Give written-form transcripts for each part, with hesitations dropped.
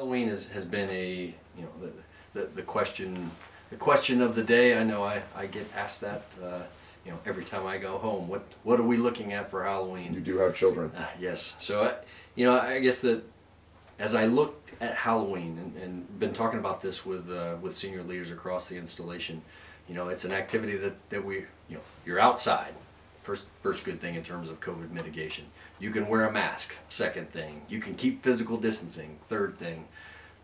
Halloween has been a, the question of the day. I know I get asked that every time I go home. What are we looking at for Halloween? You do have children. Yes. So I guess that as I looked at Halloween and been talking about this with senior leaders across the installation, it's an activity that we you're outside. First good thing in terms of COVID mitigation. You can wear a mask. Second thing, you can keep physical distancing. Third thing,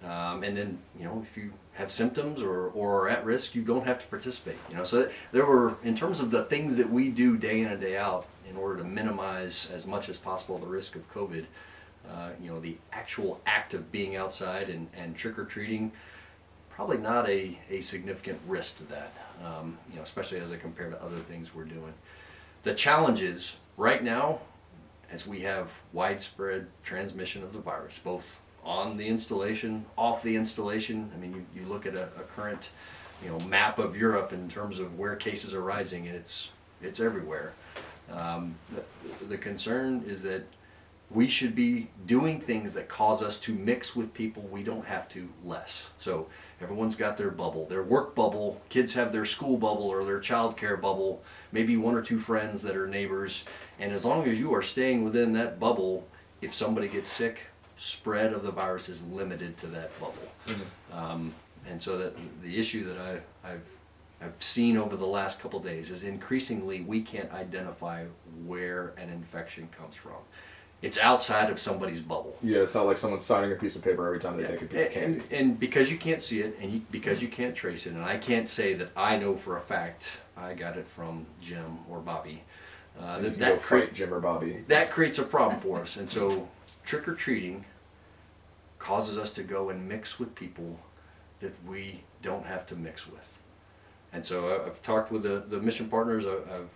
and then if you have symptoms or are at risk, you don't have to participate. So there were, in terms of the things that we do day in and day out in order to minimize as much as possible the risk of COVID. The actual act of being outside and trick-or-treating, probably not a significant risk to that, especially as I compare to other things we're doing. The challenge is, right now, as we have widespread transmission of the virus, both on the installation, off the installation. I mean, you look at a current map of Europe in terms of where cases are rising, and it's everywhere. The concern is that we should be doing things that cause us to mix with people we don't have to less. So everyone's got their bubble, their work bubble, kids have their school bubble or their childcare bubble, maybe one or two friends that are neighbors. And as long as you are staying within that bubble, if somebody gets sick, spread of the virus is limited to that bubble. Mm-hmm. And so that the issue that I've seen over the last couple days is increasingly we can't identify where an infection comes from. It's outside of somebody's bubble. Yeah, it's not like someone's signing a piece of paper every time they take a piece of candy. And because you can't see it, and because you can't trace it, and I can't say that I know for a fact I got it from Jim or Bobby. That fight Jim or Bobby. That creates a problem for us. And so trick-or-treating causes us to go and mix with people that we don't have to mix with. And so I've talked with the mission partners.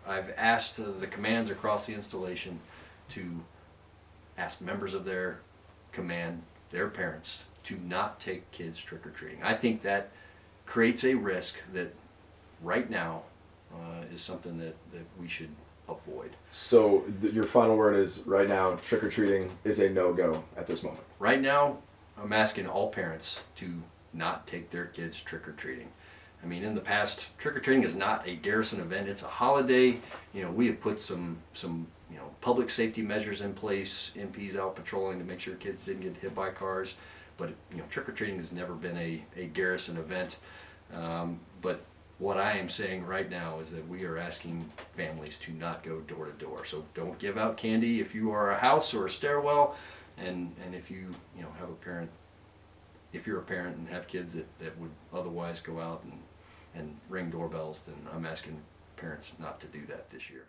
I've asked the commands across the installation to ask members of their command, their parents, to not take kids trick-or-treating. I think that creates a risk that right now is something that we should avoid. So your final word is, right now, trick-or-treating is a no-go at this moment. Right now, I'm asking all parents to not take their kids trick-or-treating. I mean, in the past, trick-or-treating is not a Garrison event. It's a holiday. We have put some public safety measures in place, MPs out patrolling to make sure kids didn't get hit by cars. But trick-or-treating has never been a Garrison event. But what I am saying right now is that we are asking families to not go door to door. So don't give out candy if you are a house or a stairwell, and if you have a parent, if you're a parent and have kids that would otherwise go out and ring doorbells, then I'm asking parents not to do that this year.